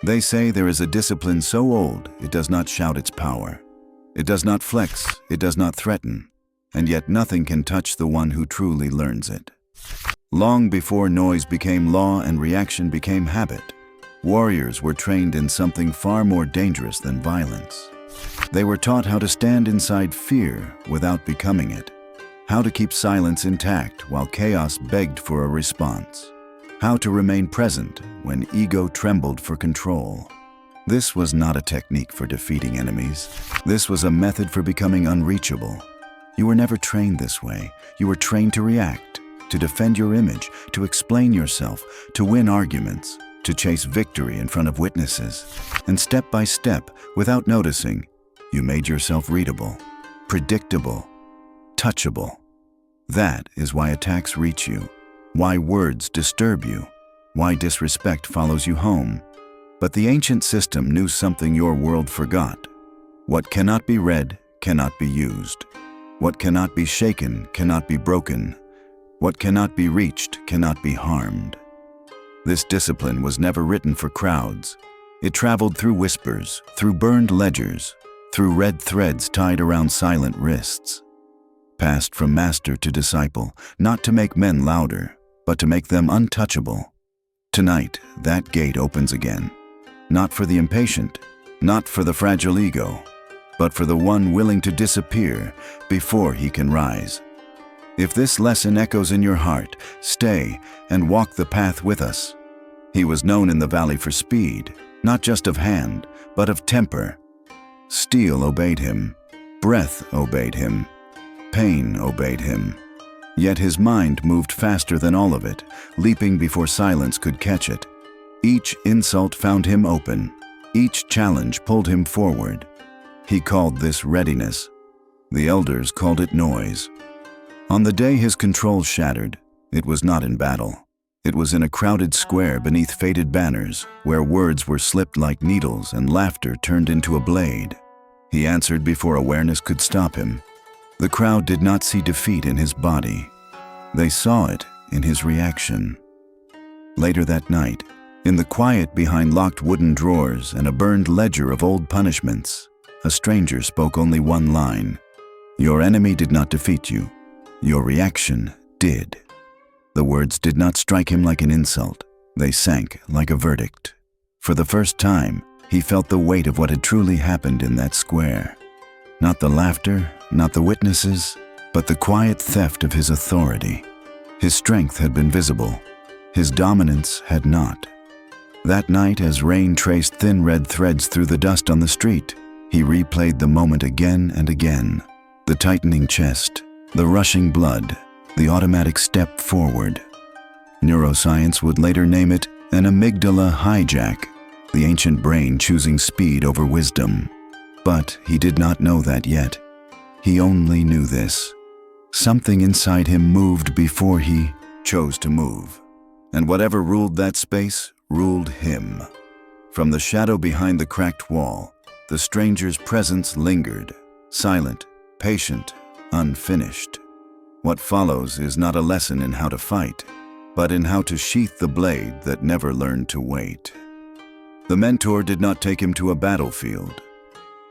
They say there is a discipline so old it does not shout its power. It does not flex, it does not threaten, and yet nothing can touch the one who truly learns it. Long before noise became law and reaction became habit, warriors were trained in something far more dangerous than violence. They were taught how to stand inside fear without becoming it, how to keep silence intact while chaos begged for a response, how to remain present when ego trembled for control. This was not a technique for defeating enemies. This was a method for becoming unreachable. You were never trained this way. You were trained to react, to defend your image, to explain yourself, to win arguments, to chase victory in front of witnesses. And step by step, without noticing, you made yourself readable, predictable, touchable. That is why attacks reach you, why words disturb you, why disrespect follows you home. But the ancient system knew something your world forgot. What cannot be read cannot be used. What cannot be shaken cannot be broken. What cannot be reached cannot be harmed. This discipline was never written for crowds. It traveled through whispers, through burned ledgers, through red threads tied around silent wrists. Passed from master to disciple, not to make men louder, but to make them untouchable. Tonight, that gate opens again. Not for the impatient, not for the fragile ego, but for the one willing to disappear before he can rise. If this lesson echoes in your heart, stay and walk the path with us. He was known in the valley for speed, not just of hand, but of temper. Steel obeyed him, breath obeyed him, pain obeyed him. Yet his mind moved faster than all of it, leaping before silence could catch it. Each insult found him open. Each challenge pulled him forward. He called this readiness. The elders called it noise. On the day his control shattered, it was not in battle. It was in a crowded square beneath faded banners, where words were slipped like needles and laughter turned into a blade. He answered before awareness could stop him. The crowd did not see defeat in his body. They saw it in his reaction. Later that night, in the quiet behind locked wooden drawers and a burned ledger of old punishments, a stranger spoke only one line. Your enemy did not defeat you. Your reaction did. The words did not strike him like an insult. They sank like a verdict. For the first time, he felt the weight of what had truly happened in that square. Not the laughter, not the witnesses, but the quiet theft of his authority. His strength had been visible. His dominance had not. That night, as rain traced thin red threads through the dust on the street, he replayed the moment again and again. The tightening chest, the rushing blood, the automatic step forward. Neuroscience would later name it an amygdala hijack, the ancient brain choosing speed over wisdom. But he did not know that yet. He only knew this. Something inside him moved before he chose to move. And whatever ruled that space ruled him. From the shadow behind the cracked wall, the stranger's presence lingered, silent, patient, unfinished. What follows is not a lesson in how to fight, but in how to sheath the blade that never learned to wait. The mentor did not take him to a battlefield.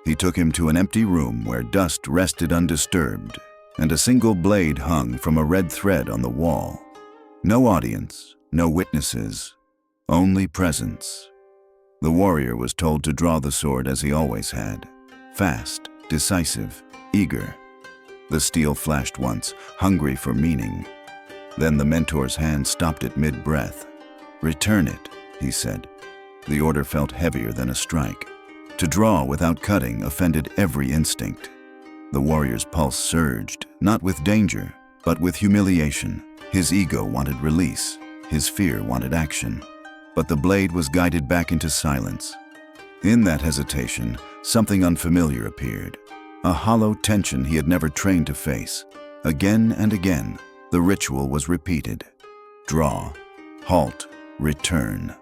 He took him to an empty room where dust rested undisturbed, and a single blade hung from a red thread on the wall. No audience, no witnesses, only presence. The warrior was told to draw the sword as he always had, fast, decisive, eager. The steel flashed once, hungry for meaning. Then the mentor's hand stopped it mid-breath. "Return it," he said. The order felt heavier than a strike. To draw without cutting offended every instinct. The warrior's pulse surged, not with danger, but with humiliation. His ego wanted release. His fear wanted action. But the blade was guided back into silence. In that hesitation, something unfamiliar appeared. A hollow tension he had never trained to face. Again and again, the ritual was repeated. Draw, halt, return.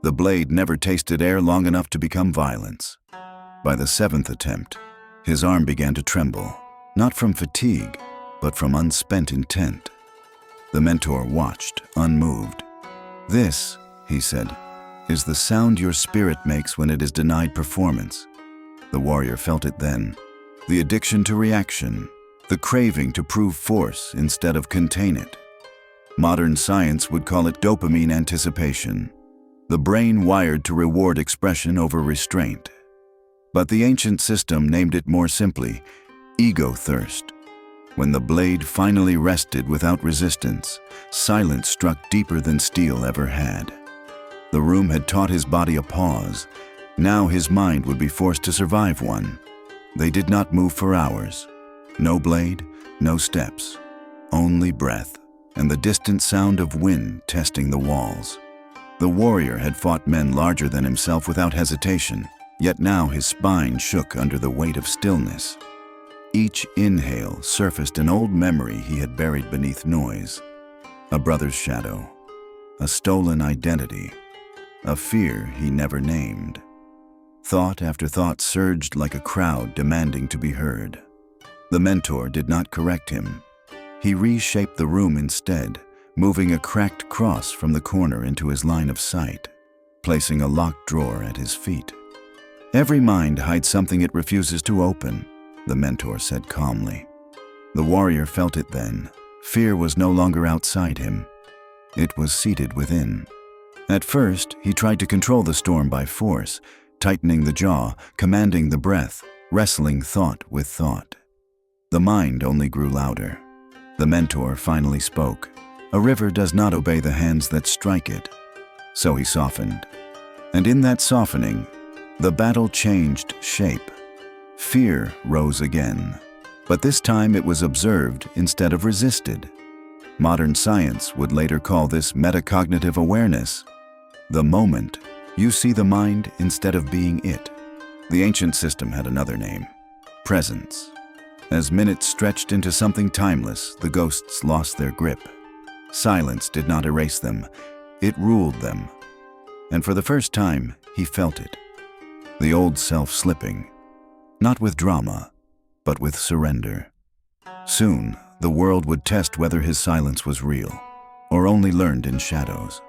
The blade never tasted air long enough to become violence. By the seventh attempt, his arm began to tremble, not from fatigue, but from unspent intent. The mentor watched, unmoved. "This," he said, is the sound your spirit makes when it is denied performance. The warrior felt it then. The addiction to reaction, the craving to prove force instead of contain it. Modern science would call it dopamine anticipation, the brain wired to reward expression over restraint. But the ancient system named it more simply, ego thirst. When the blade finally rested without resistance, silence struck deeper than steel ever had. The room had taught his body a pause. Now his mind would be forced to survive one. They did not move for hours. No blade, no steps, only breath, and the distant sound of wind testing the walls. The warrior had fought men larger than himself without hesitation, yet now his spine shook under the weight of stillness. Each inhale surfaced an old memory he had buried beneath noise. A brother's shadow, a stolen identity, a fear he never named. Thought after thought surged like a crowd demanding to be heard. The mentor did not correct him. He reshaped the room instead, moving a cracked cross from the corner into his line of sight, placing a locked drawer at his feet. Every mind hides something it refuses to open, the mentor said calmly. The warrior felt it then. Fear was no longer outside him. It was seated within. At first, he tried to control the storm by force, tightening the jaw, commanding the breath, wrestling thought with thought. The mind only grew louder. The mentor finally spoke. A river does not obey the hands that strike it. So he softened. And in that softening, the battle changed shape. Fear rose again, but this time it was observed instead of resisted. Modern science would later call this metacognitive awareness. The moment you see the mind instead of being it. The ancient system had another name, presence. As minutes stretched into something timeless, the ghosts lost their grip. Silence did not erase them, it ruled them. And for the first time, he felt it. The old self slipping. Not with drama, but with surrender. Soon, the world would test whether his silence was real, or only learned in shadows.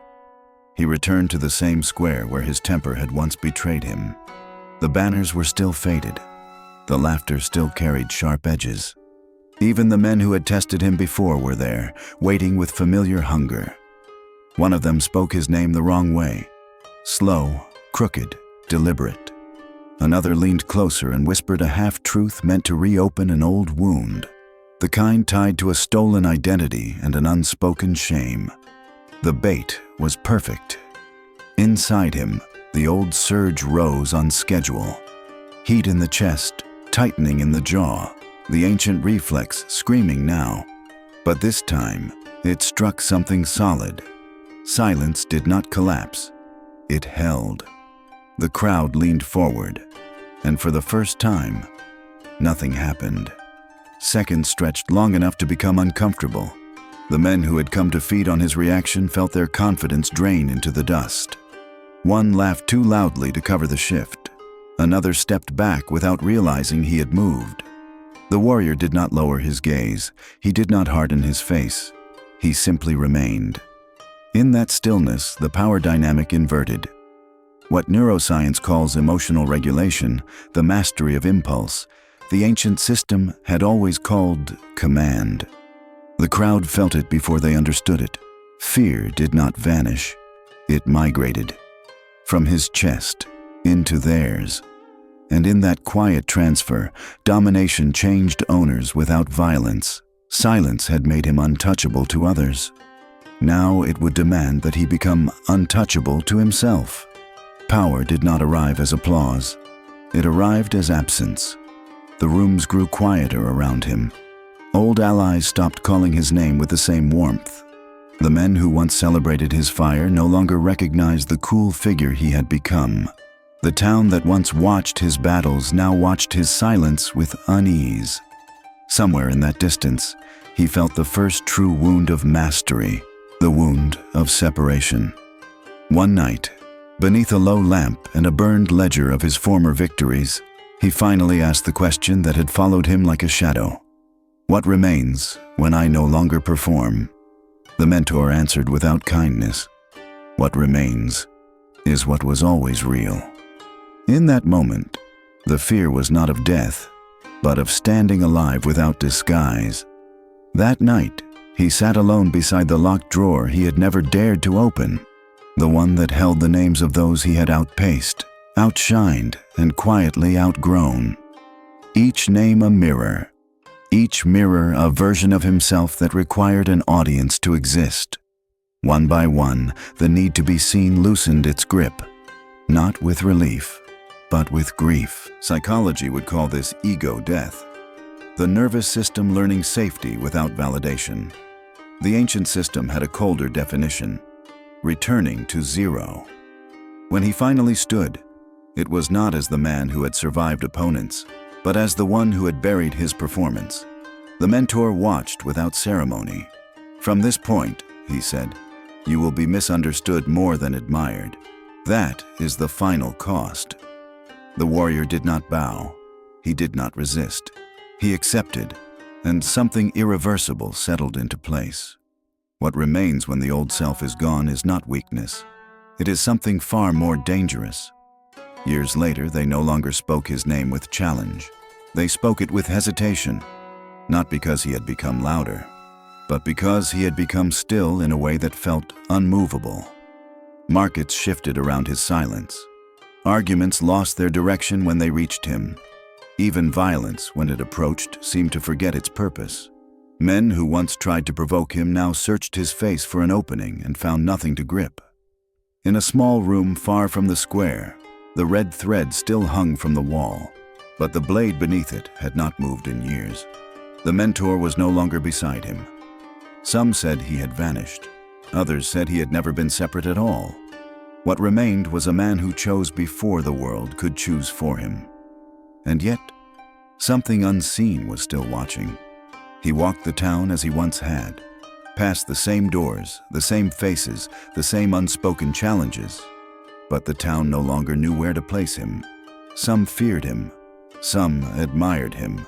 He returned to the same square where his temper had once betrayed him. The banners were still faded. The laughter still carried sharp edges. Even the men who had tested him before were there, waiting with familiar hunger. One of them spoke his name the wrong way. Slow, crooked, deliberate. Another leaned closer and whispered a half-truth meant to reopen an old wound, the kind tied to a stolen identity and an unspoken shame. The bait was perfect. Inside him, the old surge rose on schedule. Heat in the chest, tightening in the jaw, the ancient reflex screaming now. But this time, it struck something solid. Silence did not collapse. It held. The crowd leaned forward, and for the first time, nothing happened. Seconds stretched long enough to become uncomfortable. The men who had come to feed on his reaction felt their confidence drain into the dust. One laughed too loudly to cover the shift. Another stepped back without realizing he had moved. The warrior did not lower his gaze. He did not harden his face. He simply remained. In that stillness, the power dynamic inverted. What neuroscience calls emotional regulation, the mastery of impulse, the ancient system had always called command. The crowd felt it before they understood it. Fear did not vanish. It migrated from his chest into theirs. And in that quiet transfer, domination changed owners without violence. Silence had made him untouchable to others. Now it would demand that he become untouchable to himself. Power did not arrive as applause. It arrived as absence. The rooms grew quieter around him. Old allies stopped calling his name with the same warmth. The men who once celebrated his fire no longer recognized the cool figure he had become. The town that once watched his battles now watched his silence with unease. Somewhere in that distance, he felt the first true wound of mastery, the wound of separation. One night, beneath a low lamp and a burned ledger of his former victories, he finally asked the question that had followed him like a shadow. What remains when I no longer perform? The mentor answered without kindness. What remains? is what was always real. In that moment, the fear was not of death, but of standing alive without disguise. That night, he sat alone beside the locked drawer he had never dared to open, the one that held the names of those he had outpaced, outshined, and quietly outgrown. Each name a mirror, each mirror a version of himself that required an audience to exist. One by one, the need to be seen loosened its grip, not with relief, but with grief. Psychology would call this ego death, the nervous system learning safety without validation. The ancient system had a colder definition, returning to zero. When he finally stood, it was not as the man who had survived opponents, but as the one who had buried his performance. The mentor watched without ceremony. "From this point," he said, "you will be misunderstood more than admired. That is the final cost." The warrior did not bow. He did not resist. He accepted, and something irreversible settled into place. What remains when the old self is gone is not weakness. It is something far more dangerous. Years later, they no longer spoke his name with challenge. They spoke it with hesitation, not because he had become louder, but because he had become still in a way that felt unmovable. Markets shifted around his silence. Arguments lost their direction when they reached him. Even violence, when it approached, seemed to forget its purpose. Men who once tried to provoke him now searched his face for an opening and found nothing to grip. In a small room far from the square, the red thread still hung from the wall, but the blade beneath it had not moved in years. The mentor was no longer beside him. Some said he had vanished. Others said he had never been separate at all. What remained was a man who chose before the world could choose for him. And yet, something unseen was still watching. He walked the town as he once had, past the same doors, the same faces, the same unspoken challenges. But the town no longer knew where to place him. Some feared him. Some admired him.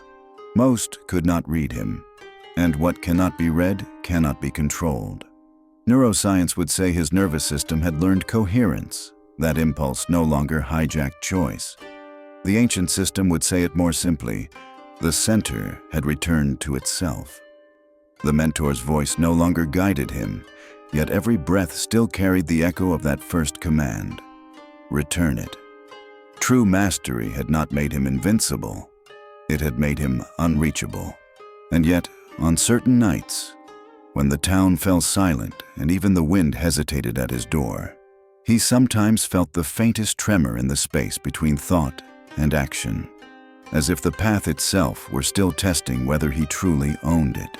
Most could not read him. And what cannot be read cannot be controlled. Neuroscience would say his nervous system had learned coherence. That impulse no longer hijacked choice. The ancient system would say it more simply: the center had returned to itself. The mentor's voice no longer guided him, yet every breath still carried the echo of that first command: return it. True mastery had not made him invincible. It had made him unreachable. And yet, on certain nights, when the town fell silent and even the wind hesitated at his door, he sometimes felt the faintest tremor in the space between thought and action, as if the path itself were still testing whether he truly owned it.